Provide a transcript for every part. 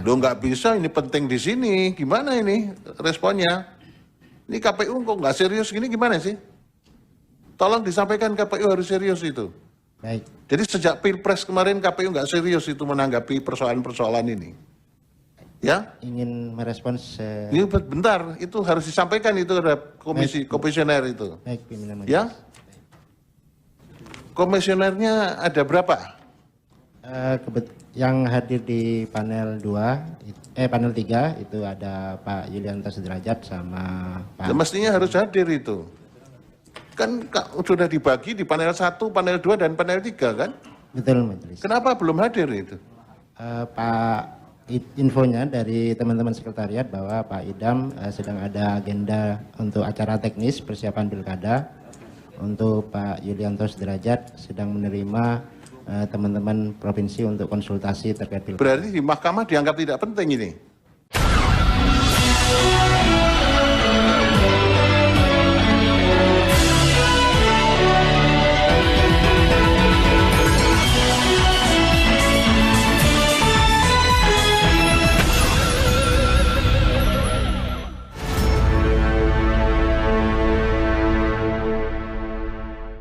Loh nggak bisa, ini penting di sini. Gimana ini responnya? Ini KPU kok nggak serius gini gimana sih? Tolong disampaikan KPU harus serius itu. Baik. Jadi sejak Pilpres kemarin KPU nggak serius itu menanggapi persoalan-persoalan ini. Ya? Ingin merespons. Ini bentar, itu harus disampaikan itu terhadap komisioner itu. Baik, pimpinan majelis. Ya? Komisionernya ada berapa? Yang hadir di panel 2, panel 3 itu ada Pak Yulianto Sudrajat sama Pak. Mestinya harus hadir itu. Kan sudah dibagi di panel 1, panel 2, dan panel 3 kan? Betul, majelis. Kenapa belum hadir itu? Pak, infonya dari teman-teman sekretariat bahwa Pak Idam sedang ada agenda untuk acara teknis persiapan pilkada. Untuk Pak Yulianto Sudrajat sedang menerima teman-teman provinsi untuk konsultasi terkait pilkada. Berarti di mahkamah dianggap tidak penting ini?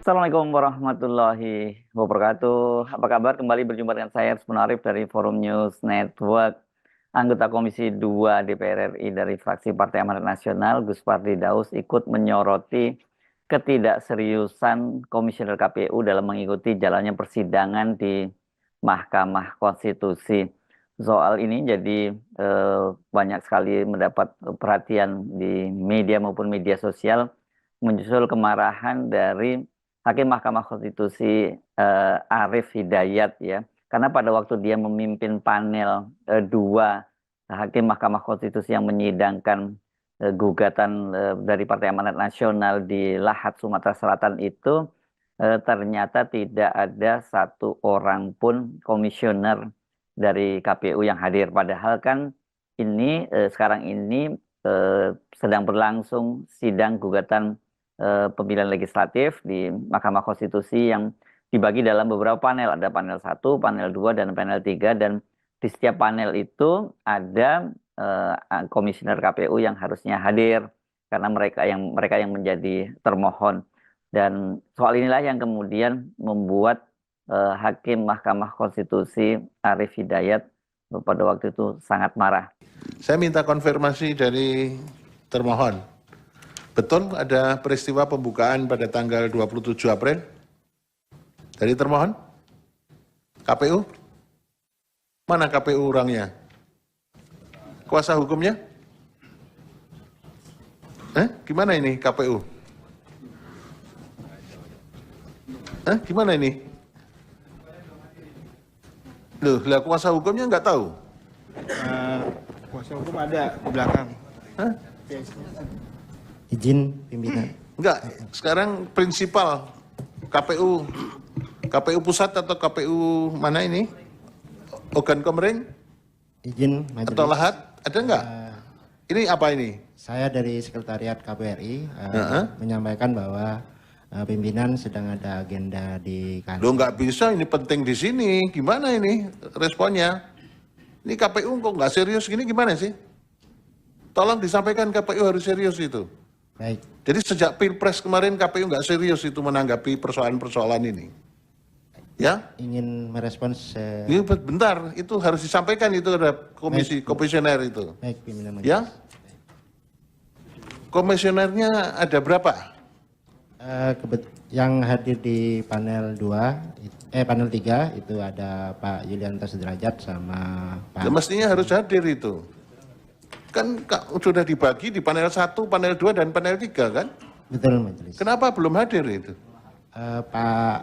Assalamualaikum warahmatullahi wabarakatuh. Apa kabar? Kembali berjumpa dengan saya Arsman Arif dari Forum News Network. Anggota Komisi 2 DPR RI dari fraksi Partai Amanat Nasional, Gus Pardi Daus, ikut menyoroti ketidakseriusan Komisioner KPU dalam mengikuti jalannya persidangan di Mahkamah Konstitusi. Soal ini jadi banyak sekali mendapat perhatian di media maupun media sosial, menyusul kemarahan dari Hakim Mahkamah Konstitusi Arief Hidayat, ya, karena pada waktu dia memimpin panel 2 Hakim Mahkamah Konstitusi yang menyidangkan gugatan dari Partai Amanat Nasional di Lahat Sumatera Selatan itu, ternyata tidak ada satu orang pun komisioner dari KPU yang hadir. Padahal kan ini sekarang ini sedang berlangsung sidang gugatan pemilihan legislatif di Mahkamah Konstitusi yang dibagi dalam beberapa panel. Ada panel 1, panel 2, dan panel 3. Dan di setiap panel itu ada komisioner KPU yang harusnya hadir karena mereka yang menjadi termohon. Dan soal inilah yang kemudian membuat Hakim Mahkamah Konstitusi Arief Hidayat pada waktu itu sangat marah. Saya minta konfirmasi dari termohon. Betul ada peristiwa pembukaan pada tanggal 27 April? Dari termohon? KPU? Mana KPU orangnya? Kuasa hukumnya? Gimana ini KPU? Gimana ini? Loh, lah kuasa hukumnya nggak tahu? Kuasa hukum ada di belakang. Izin pimpinan. Enggak, sekarang prinsipal KPU pusat atau KPU mana ini? Organ Komering? Izin majelis. Atau Lahat? Ada enggak? Ini apa ini? Saya dari sekretariat KPRI menyampaikan bahwa pimpinan sedang ada agenda di kantor. Loh nggak bisa, ini penting di sini. Gimana ini responnya? Ini KPU kok nggak serius gini gimana sih? Tolong disampaikan KPU harus serius itu. Baik. Jadi sejak Pilpres kemarin KPU nggak serius itu menanggapi persoalan-persoalan ini. Ya? Ingin merespons. Ini bentar, itu harus disampaikan itu terhadap komisioner itu. Baik, pimpinan majelis. Ya? Komisionernya ada berapa? Yang hadir di panel 2, panel 3 itu ada Pak Yulianto Sudrajat sama Pak. Mestinya harus hadir itu. Kan sudah dibagi di panel 1, panel 2, dan panel 3 kan? Betul, majelis. Kenapa belum hadir itu? Pak,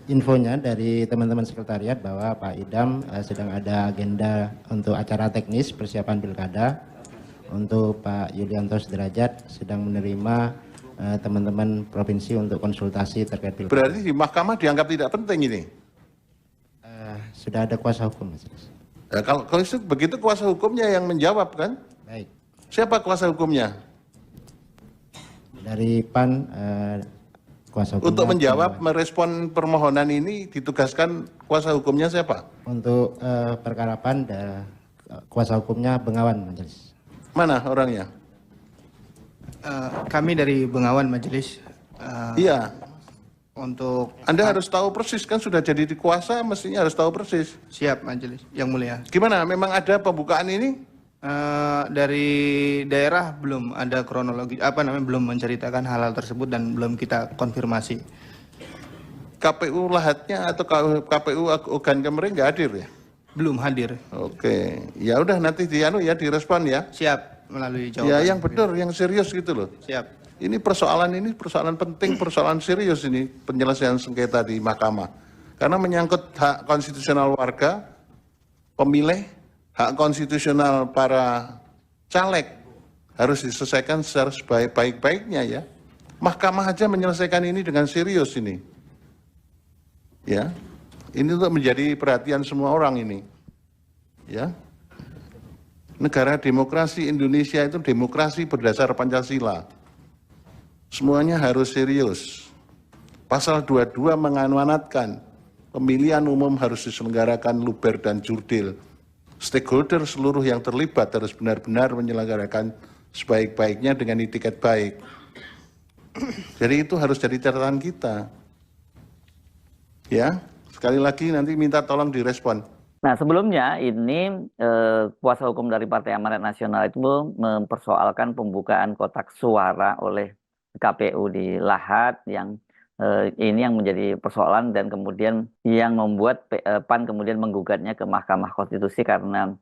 infonya dari teman-teman sekretariat bahwa Pak Idam sedang ada agenda untuk acara teknis persiapan pilkada. Untuk Pak Yulianto Sudrajat sedang menerima teman-teman provinsi untuk konsultasi terkait pilkada. Berarti di mahkamah dianggap tidak penting ini? Sudah ada kuasa hukum, majelis. Kalau itu begitu kuasa hukumnya yang menjawab kan? Baik. Siapa kuasa hukumnya? Dari PAN kuasa hukum. Untuk menjawab, merespon permohonan ini ditugaskan kuasa hukumnya siapa? Untuk perkara PAN kuasa hukumnya Bengawan Majelis. Mana orangnya? Kami dari Bengawan Majelis. Iya. Untuk Anda harus tahu persis, kan sudah jadi di kuasa, mestinya harus tahu persis. siap Majelis yang mulia. Gimana? Memang ada pembukaan ini? Dari daerah belum ada kronologi belum menceritakan hal-hal tersebut dan belum kita konfirmasi. KPU Lahatnya atau KPU Ogan Kemering nggak hadir ya? Belum hadir. Oke, ya udah nanti direspon ya. Siap melalui Ya jawaban. yang benar, yang serius gitu loh. Siap. Ini persoalan penting, persoalan serius ini penyelesaian sengketa di mahkamah. Karena menyangkut hak konstitusional warga, pemilih, hak konstitusional para caleg harus diselesaikan secara sebaik-baiknya ya. Mahkamah aja menyelesaikan ini dengan serius ini. Ya. Ini untuk menjadi perhatian semua orang ini. Ya. Negara demokrasi Indonesia itu demokrasi berdasar Pancasila. Semuanya harus serius. Pasal 22 mengamanatkan pemilihan umum harus diselenggarakan luber dan jurdil. Stakeholder seluruh yang terlibat harus benar-benar menyelenggarakan sebaik-baiknya dengan itikat baik. Jadi itu harus jadi catatan kita. Ya, sekali lagi nanti minta tolong direspon. Nah, sebelumnya ini kuasa hukum dari Partai Amanat Nasional itu mempersoalkan pembukaan kotak suara oleh KPU di Lahat yang ini yang menjadi persoalan dan kemudian yang membuat PAN kemudian menggugatnya ke Mahkamah Konstitusi karena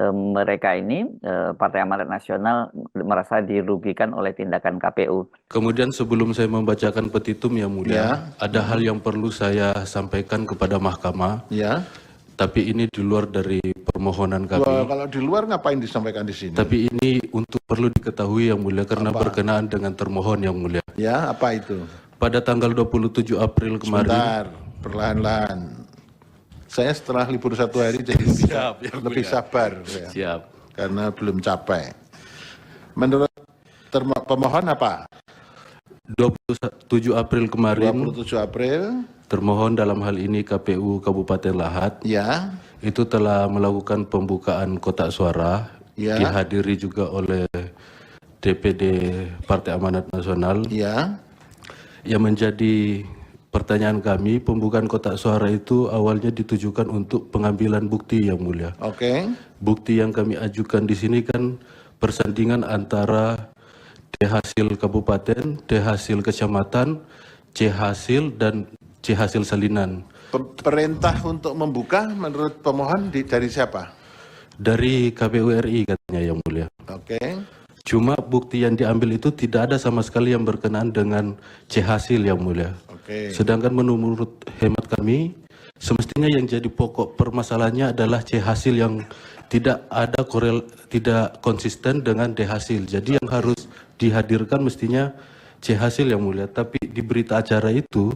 mereka ini Partai Amanat Nasional merasa dirugikan oleh tindakan KPU. Kemudian sebelum saya membacakan petitum yang mulia, ada hal yang perlu saya sampaikan kepada mahkamah. Ya. Tapi ini di luar dari permohonan kami. Wah, kalau di luar ngapain disampaikan di sini? Tapi ini untuk perlu diketahui yang mulia karena berkenaan dengan termohon yang mulia. Ya, apa itu? Pada tanggal 27 April kemarin. Sebentar, perlahan-lahan. Saya setelah libur 1 hari jadi lebih sabar. Ya. Siap. Karena belum capai. Menurut pemohon apa? 27 April kemarin. 27 April. Termohon dalam hal ini KPU Kabupaten Lahat. Ya. Itu telah melakukan pembukaan kotak suara. Ya. Dihadiri juga oleh DPD Partai Amanat Nasional. Ya. Yang menjadi pertanyaan kami, pembukaan kotak suara itu awalnya ditujukan untuk pengambilan bukti yang mulia. Oke. Bukti yang kami ajukan di sini kan persandingan antara D hasil kabupaten, D hasil kecamatan, C hasil dan C hasil salinan. Perintah untuk membuka menurut pemohon dari siapa? Dari KPU RI katanya yang mulia. Oke. Cuma bukti yang diambil itu tidak ada sama sekali yang berkenaan dengan C hasil yang mulia. Oke. Sedangkan menurut hemat kami, semestinya yang jadi pokok permasalahannya adalah C hasil yang tidak ada tidak konsisten dengan D hasil. Jadi yang harus dihadirkan mestinya C hasil yang mulia. Tapi di berita acara itu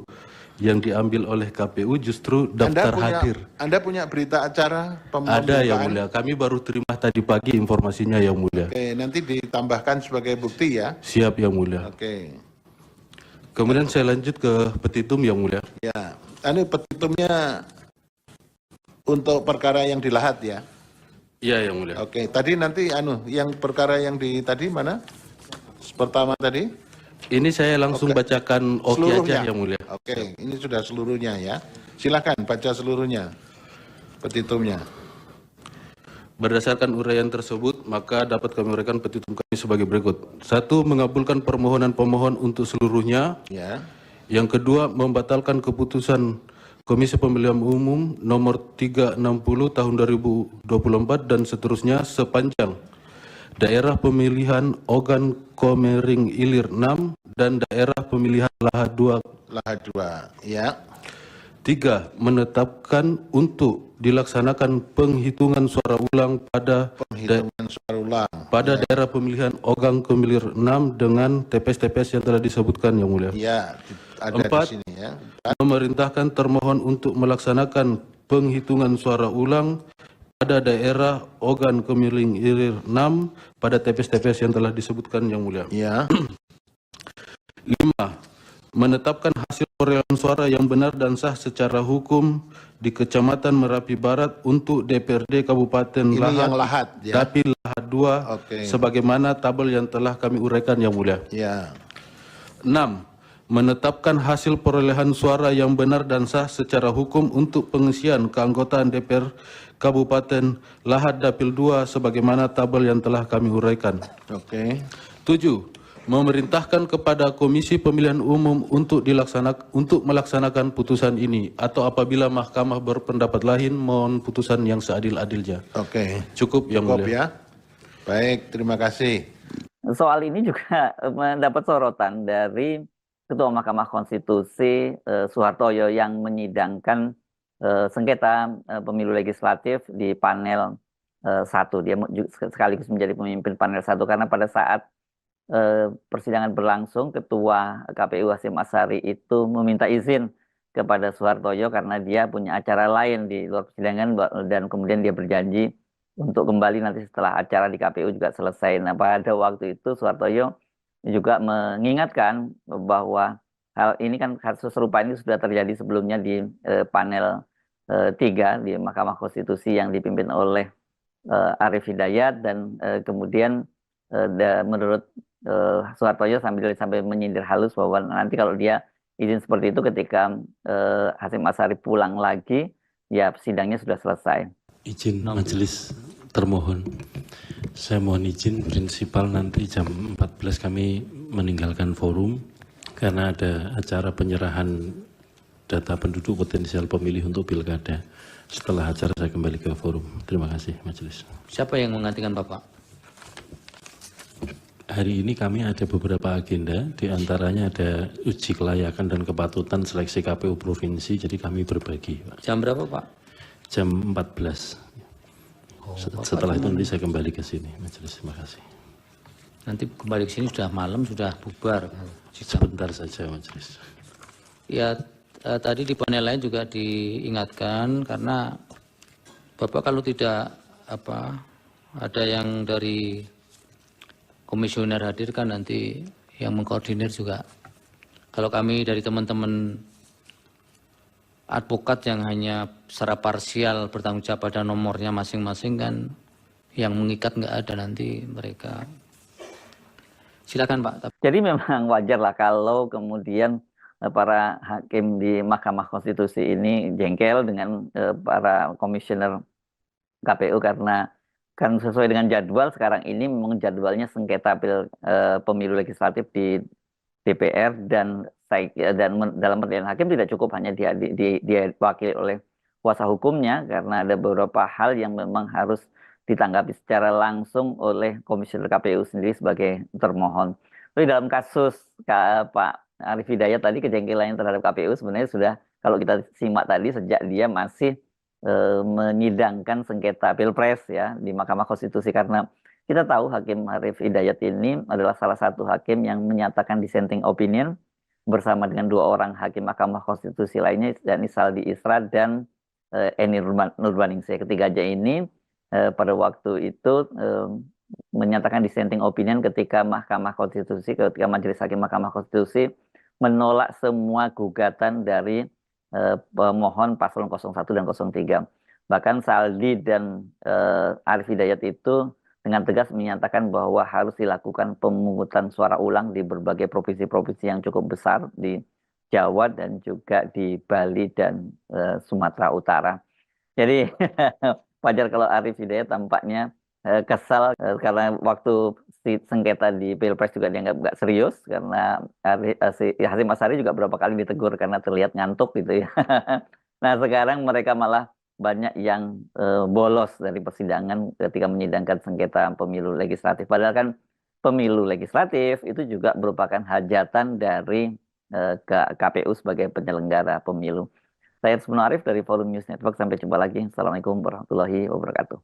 yang diambil oleh KPU justru daftar hadir. Anda punya berita acara pembukaan? Ada yang mulia. Kami baru terima tadi pagi informasinya yang mulia. Oke, nanti ditambahkan sebagai bukti ya. Siap yang mulia. Oke. Kemudian saya lanjut ke petitum yang mulia. Ya, ini petitumnya untuk perkara yang di Lahat ya. Iya yang mulia. Oke, tadi nanti yang perkara yang di tadi mana? Pertama tadi? Ini saya langsung bacakan aja yang mulia. Oke, ini sudah seluruhnya ya. Silakan baca seluruhnya petitumnya. Berdasarkan uraian tersebut, maka dapat kami uraikan petitum kami sebagai berikut. 1. Mengabulkan permohonan pemohon untuk seluruhnya. Ya. Yang kedua, membatalkan keputusan Komisi Pemilihan Umum nomor 360 tahun 2024 dan seterusnya sepanjang daerah pemilihan Ogan Komering Ilir 6 dan daerah pemilihan Lahat 2. Lahat 2, ya. 3. Menetapkan untuk dilaksanakan penghitungan suara ulang pada daerah pemilihan Ogan Komilir 6 dengan TPS-TPS yang telah disebutkan yang mulia. Ya, ada 4. di sini ya. Memerintahkan termohon untuk melaksanakan penghitungan suara ulang pada daerah Ogan Komiring Ilir 6 pada TPS-TPS yang telah disebutkan yang mulia. Ya. 5. menetapkan hasil perolehan suara yang benar dan sah secara hukum di Kecamatan Merapi Barat untuk DPRD Kabupaten Ini yang Lahat, ya? Dapil Lahat 2 Oke. sebagaimana tabel yang telah kami uraikan yang mulia. Ya. 6. Menetapkan hasil perolehan suara yang benar dan sah secara hukum untuk pengisian keanggotaan DPR Kabupaten Lahat Dapil 2 sebagaimana tabel yang telah kami uraikan. Oke. 7. Memerintahkan kepada Komisi Pemilihan Umum untuk melaksanakan putusan ini atau apabila mahkamah berpendapat lain mohon putusan yang seadil-adilnya. Oke. Cukup yang Cukup mulia. ya. Baik, terima kasih. Soal ini juga mendapat sorotan dari Ketua Mahkamah Konstitusi Soehartoyo yang menyidangkan sengketa pemilu legislatif di panel 1. Dia sekaligus menjadi pemimpin panel 1 karena pada saat persidangan berlangsung, Ketua KPU Hasyim Asyari itu meminta izin kepada Soehartoyo karena dia punya acara lain di luar persidangan dan kemudian dia berjanji untuk kembali nanti setelah acara di KPU juga selesai. Nah, pada waktu itu Soehartoyo juga mengingatkan bahwa hal ini kan kasus serupa ini sudah terjadi sebelumnya di panel 3 di Mahkamah Konstitusi yang dipimpin oleh Arief Hidayat dan kemudian menurut Soehartoyo sambil menyindir halus bahwa nanti kalau dia izin seperti itu ketika Hasyim Asyari pulang lagi, ya sidangnya sudah selesai. Izin majelis termohon, saya mohon izin prinsipal nanti jam 14 kami meninggalkan forum karena ada acara penyerahan data penduduk potensial pemilih untuk pilkada. Setelah acara saya kembali ke forum. Terima kasih majelis. Siapa yang menggantikan Bapak? Hari ini kami ada beberapa agenda, diantaranya ada uji kelayakan dan kepatutan seleksi KPU Provinsi, jadi kami berbagi. Pak. Jam berapa Pak? Jam 14. Setelah itu nanti saya kembali ke sini, majelis. Terima kasih. Nanti kembali ke sini sudah malam, sudah bubar. Sebentar saja, majelis. Ya, tadi di panel lain juga diingatkan karena Bapak kalau tidak ada yang dari komisioner hadir kan nanti yang mengkoordinir juga. Kalau kami dari teman-teman advokat yang hanya secara parsial bertanggung jawab pada nomornya masing-masing kan yang mengikat nggak ada nanti mereka. Silakan Pak. Jadi memang wajar lah kalau kemudian para hakim di Mahkamah Konstitusi ini jengkel dengan para komisioner KPU karena kan sesuai dengan jadwal sekarang ini memang jadwalnya sengketa pemilu legislatif di DPR dan dalam peradilan hakim tidak cukup hanya diwakili oleh kuasa hukumnya karena ada beberapa hal yang memang harus ditanggapi secara langsung oleh komisioner KPU sendiri sebagai termohon. Tapi dalam kasus Pak Arief Hidayat tadi kejengkelannya terhadap KPU sebenarnya sudah kalau kita simak tadi sejak dia masih menyidangkan sengketa Pilpres ya di Mahkamah Konstitusi karena kita tahu Hakim Arief Hidayat ini adalah salah satu hakim yang menyatakan dissenting opinion bersama dengan 2 orang hakim Mahkamah Konstitusi lainnya yakni Saldi Isra dan Eni Nurbaningsih. Ketiganya ini pada waktu itu menyatakan dissenting opinion ketika Majelis Hakim Mahkamah Konstitusi menolak semua gugatan dari pemohon paslon 01 dan 03. Bahkan Saldi dan Arief Hidayat itu dengan tegas menyatakan bahwa harus dilakukan pemungutan suara ulang di berbagai provinsi-provinsi yang cukup besar di Jawa dan juga di Bali dan Sumatera Utara. Jadi wajar kalau Arief Hidayat tampaknya kesal karena waktu sengketa di Pilpres juga dianggap nggak serius karena Hasyim Asyari juga berapa kali ditegur karena terlihat ngantuk gitu ya. Nah sekarang mereka malah banyak yang bolos dari persidangan ketika menyidangkan sengketa pemilu legislatif. Padahal kan pemilu legislatif itu juga merupakan hajatan dari KPU sebagai penyelenggara pemilu. Saya Arif dari Forum News Network. Sampai jumpa lagi. Assalamualaikum warahmatullahi wabarakatuh.